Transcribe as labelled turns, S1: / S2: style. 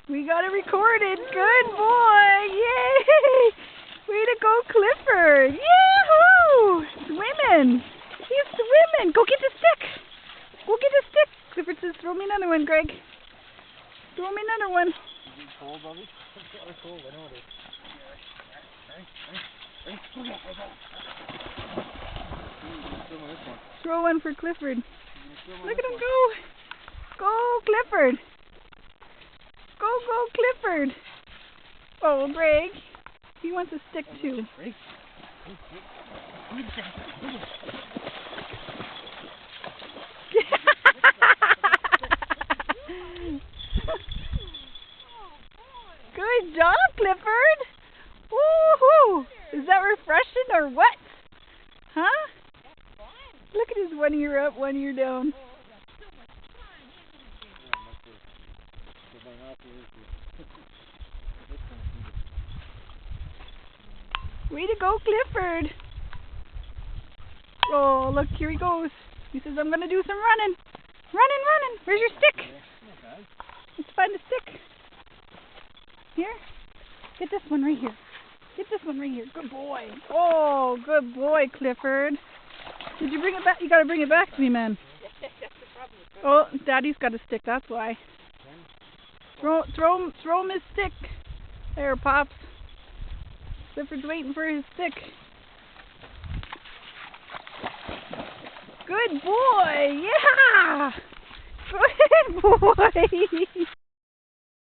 S1: We got it recorded. Good boy. Yay! Way to go, Clifford. Yahoo! Swimming. He's swimming. Go get the stick. Go get the stick. Clifford says, throw me another one, Greg. Throw me another one.
S2: Is it cold, Bobby? It's cold, I know it is.
S1: Throw one for Clifford. Look at him go. Go, Clifford. Go, Clifford. Oh, Greg. He wants a stick, too. Good job, Clifford. Woohoo! Is that refreshing or what? Huh? Look at his one ear up, one ear down. Way to go, Clifford. Oh, look, here he goes. He says, I'm going to do some running. Running. Where's your stick? Let's find the stick. Here. Get this one right here. Get this one right here. Good boy. Oh, good boy, Clifford. Did you bring it back? You got to bring it back to me, man. Oh, Daddy's got a stick. That's why. Throw him his stick. There, Pops. Clifford's waiting for his stick. Good boy. Yeah. Good boy.